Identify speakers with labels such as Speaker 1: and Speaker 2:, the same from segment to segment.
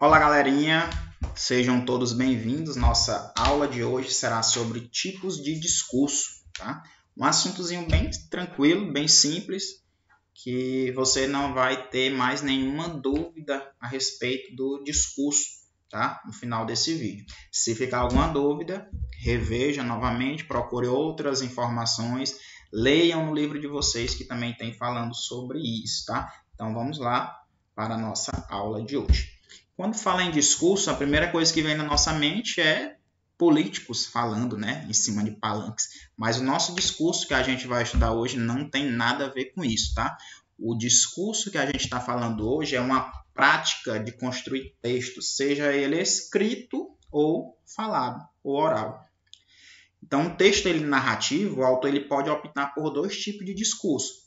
Speaker 1: Olá, galerinha! Sejam todos bem-vindos. Nossa aula de hoje será sobre tipos de discurso, tá? Um assuntozinho bem tranquilo, bem simples, que você não vai ter mais nenhuma dúvida a respeito do discurso, tá? No final desse vídeo. Se ficar alguma dúvida, reveja novamente, procure outras informações, leiam no livro de vocês que também tem falando sobre isso, tá? Então vamos lá para a nossa aula de hoje. Quando fala em discurso, a primeira coisa que vem na nossa mente é políticos falando, né, em cima de palanques. Mas o nosso discurso que a gente vai estudar hoje não tem nada a ver com isso, tá? O discurso que a gente está falando hoje é uma prática de construir texto, seja ele escrito ou falado, ou oral. Então, um texto narrativo, o autor pode optar por dois tipos de discurso.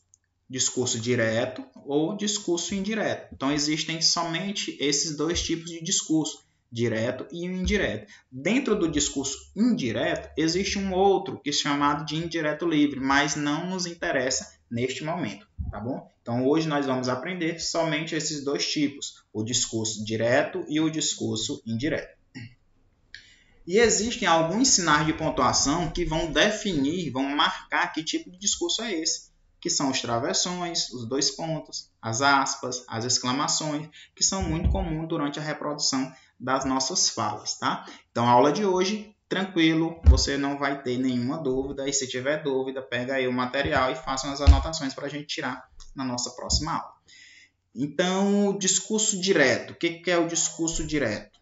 Speaker 1: Discurso direto ou discurso indireto. Então, existem somente esses dois tipos de discurso, direto e indireto. Dentro do discurso indireto, existe um outro, que é chamado de indireto livre, mas não nos interessa neste momento, tá bom? Então, hoje nós vamos aprender somente esses dois tipos, o discurso direto e o discurso indireto. E existem alguns sinais de pontuação que vão definir, vão marcar que tipo de discurso é esse, que são os travessões, os dois pontos, as aspas, as exclamações, que são muito comuns durante a reprodução das nossas falas, tá? Então, a aula de hoje, tranquilo, você não vai ter nenhuma dúvida, e se tiver dúvida, pega aí o material e faça as anotações para a gente tirar na nossa próxima aula. Então, o discurso direto. O que é o discurso direto?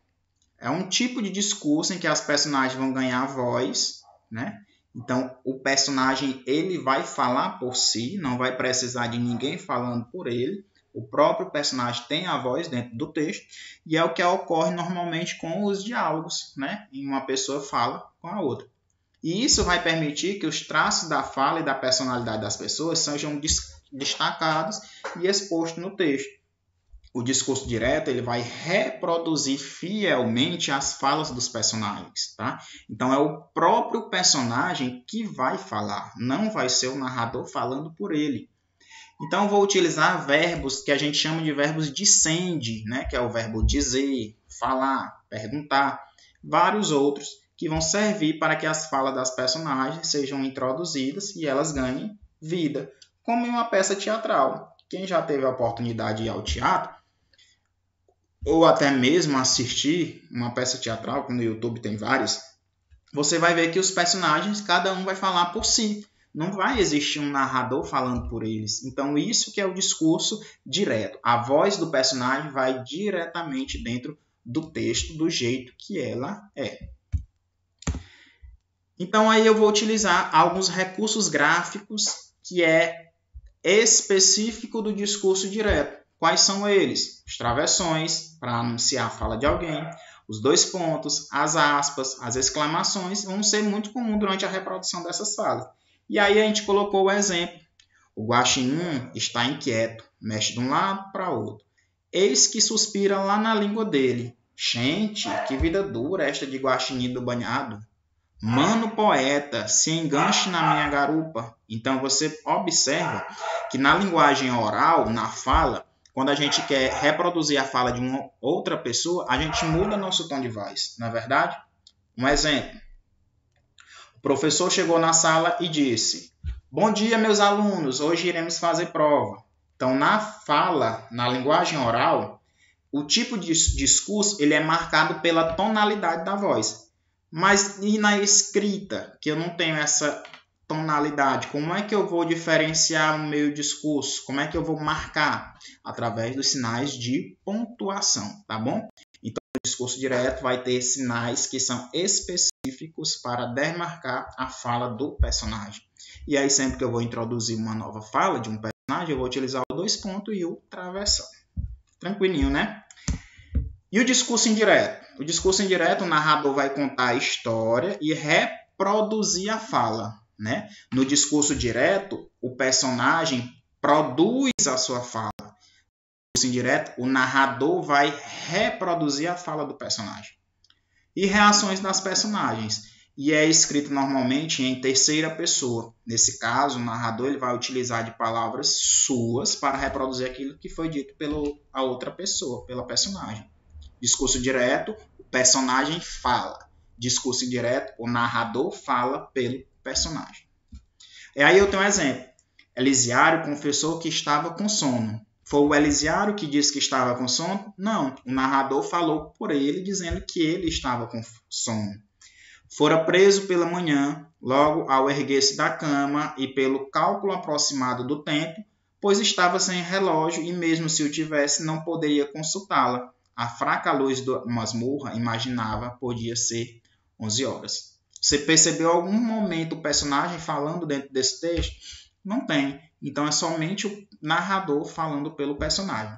Speaker 1: É um tipo de discurso em que as personagens vão ganhar voz, né? Então, o personagem ele vai falar por si, não vai precisar de ninguém falando por ele. O próprio personagem tem a voz dentro do texto e é o que ocorre normalmente com os diálogos, né? Em uma pessoa fala com a outra. E isso vai permitir que os traços da fala e da personalidade das pessoas sejam destacados e expostos no texto. O discurso direto ele vai reproduzir fielmente as falas dos personagens, tá? Então, é o próprio personagem que vai falar, não vai ser o narrador falando por ele. Então, eu vou utilizar verbos que a gente chama de verbos dicende, né? Que é o verbo dizer, falar, perguntar, vários outros que vão servir para que as falas das personagens sejam introduzidas e elas ganhem vida, como em uma peça teatral. Quem já teve a oportunidade de ir ao teatro, ou até mesmo assistir uma peça teatral, que no YouTube tem várias, você vai ver que os personagens, cada um vai falar por si. Não vai existir um narrador falando por eles. Então, isso que é o discurso direto. A voz do personagem vai diretamente dentro do texto, do jeito que ela é. Então, aí eu vou utilizar alguns recursos gráficos que é específico do discurso direto. Quais são eles? Os travessões, para anunciar a fala de alguém, os dois pontos, as aspas, as exclamações, vão ser muito comuns durante a reprodução dessas falas. E aí a gente colocou o exemplo. O guaxinim está inquieto, mexe de um lado para o outro. Eis que suspira lá na língua dele. Gente, que vida dura esta de guaxinim do banhado. Mano poeta, se enganche na minha garupa. Então você observa que na linguagem oral, na fala, quando a gente quer reproduzir a fala de uma outra pessoa, a gente muda nosso tom de voz, não é verdade? Um exemplo. O professor chegou na sala e disse: "Bom dia, meus alunos, hoje iremos fazer prova." Então, na fala, na linguagem oral, o tipo de discurso ele é marcado pela tonalidade da voz. Mas e na escrita, que eu não tenho essa tonalidade, como é que eu vou diferenciar o meu discurso? Como é que eu vou marcar? Através dos sinais de pontuação, tá bom? Então, o discurso direto vai ter sinais que são específicos para demarcar a fala do personagem. E aí, sempre que eu vou introduzir uma nova fala de um personagem, eu vou utilizar os dois pontos e o travessão. Tranquilinho, né? E o discurso indireto? O discurso indireto, o narrador vai contar a história e reproduzir a fala, né? No discurso direto, o personagem produz a sua fala. No discurso indireto, o narrador vai reproduzir a fala do personagem. E reações das personagens. E é escrito normalmente em terceira pessoa. Nesse caso, o narrador ele vai utilizar de palavras suas para reproduzir aquilo que foi dito pela outra pessoa, pela personagem. Discurso direto, o personagem fala. Discurso indireto, o narrador fala pelo personagem. E aí eu tenho um exemplo. Elisiário confessou que estava com sono. Foi o Elisiário que disse que estava com sono? Não, o narrador falou por ele, dizendo que ele estava com sono. Fora preso pela manhã, logo ao erguer-se da cama e pelo cálculo aproximado do tempo, pois estava sem relógio e mesmo se o tivesse, não poderia consultá-la. A fraca luz da masmorra, imaginava, podia ser 11 horas. Você percebeu algum momento o personagem falando dentro desse texto? Não tem. Então é somente o narrador falando pelo personagem.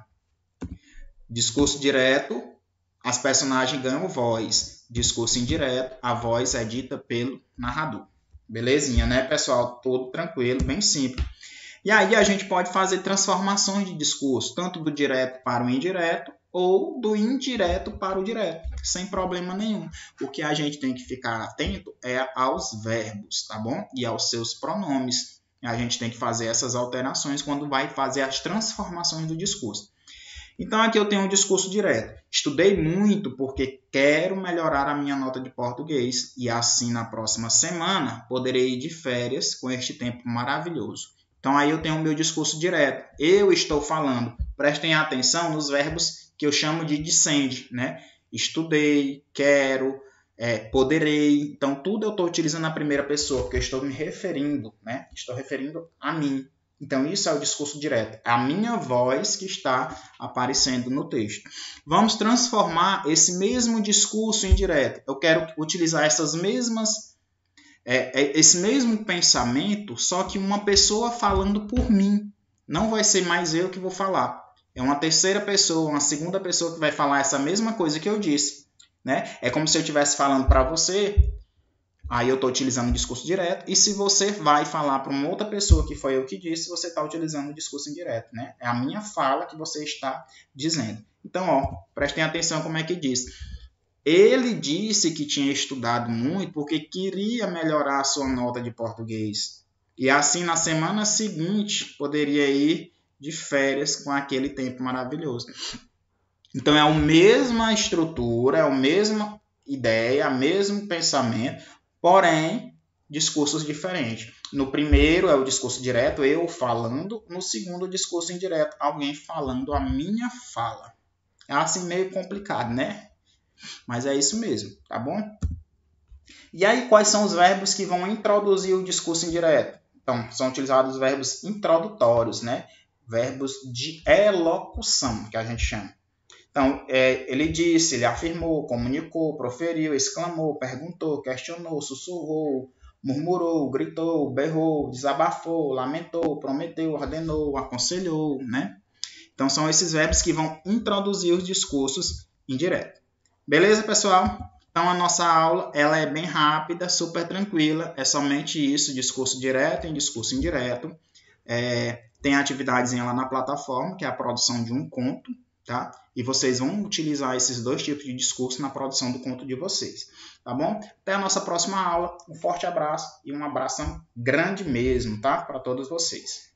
Speaker 1: Discurso direto, as personagens ganham voz. Discurso indireto, a voz é dita pelo narrador. Belezinha, né, pessoal? Tudo tranquilo, bem simples. E aí a gente pode fazer transformações de discurso, tanto do direto para o indireto ou do indireto para o direto, sem problema nenhum. O que a gente tem que ficar atento é aos verbos, tá bom? E aos seus pronomes. A gente tem que fazer essas alterações quando vai fazer as transformações do discurso. Então aqui eu tenho um discurso direto. Estudei muito porque quero melhorar a minha nota de português e assim na próxima semana poderei ir de férias com este tempo maravilhoso. Então aí eu tenho o meu discurso direto. Eu estou falando. Prestem atenção nos verbos que eu chamo de descende, né? Estudei, quero, poderei. Então tudo eu estou utilizando na primeira pessoa, porque eu estou me referindo, né? Estou referindo a mim. Então isso é o discurso direto. É a minha voz que está aparecendo no texto. Vamos transformar esse mesmo discurso em direto. Eu quero utilizar esse mesmo pensamento, só que uma pessoa falando por mim. Não vai ser mais eu que vou falar. É uma terceira pessoa, uma segunda pessoa que vai falar essa mesma coisa que eu disse, né? É como se eu estivesse falando para você, aí eu estou utilizando o discurso direto, e se você vai falar para uma outra pessoa que foi eu que disse, você está utilizando o discurso indireto, né? É a minha fala que você está dizendo. Então, ó, prestem atenção como é que diz. Ele disse que tinha estudado muito porque queria melhorar a sua nota de português. E assim, na semana seguinte, poderia ir de férias com aquele tempo maravilhoso. Então, é a mesma estrutura, é a mesma ideia, o mesmo pensamento, porém, discursos diferentes. No primeiro é o discurso direto, eu falando. No segundo, o discurso indireto, alguém falando a minha fala. É assim meio complicado, né? Mas é isso mesmo, tá bom? E aí, quais são os verbos que vão introduzir o discurso indireto? Então, são utilizados os verbos introdutórios, né? Verbos de elocução, que a gente chama. Então, ele disse, ele afirmou, comunicou, proferiu, exclamou, perguntou, questionou, sussurrou, murmurou, gritou, berrou, desabafou, lamentou, prometeu, ordenou, aconselhou, né? Então, são esses verbos que vão introduzir os discursos indiretos. Beleza, pessoal? Então, a nossa aula ela é bem rápida, super tranquila. É somente isso, discurso direto e discurso indireto. Tem atividades lá na plataforma, que é a produção de um conto, tá? E vocês vão utilizar esses dois tipos de discurso na produção do conto de vocês, tá bom? Até a nossa próxima aula. Um forte abraço e um abração grande mesmo, tá? Para todos vocês.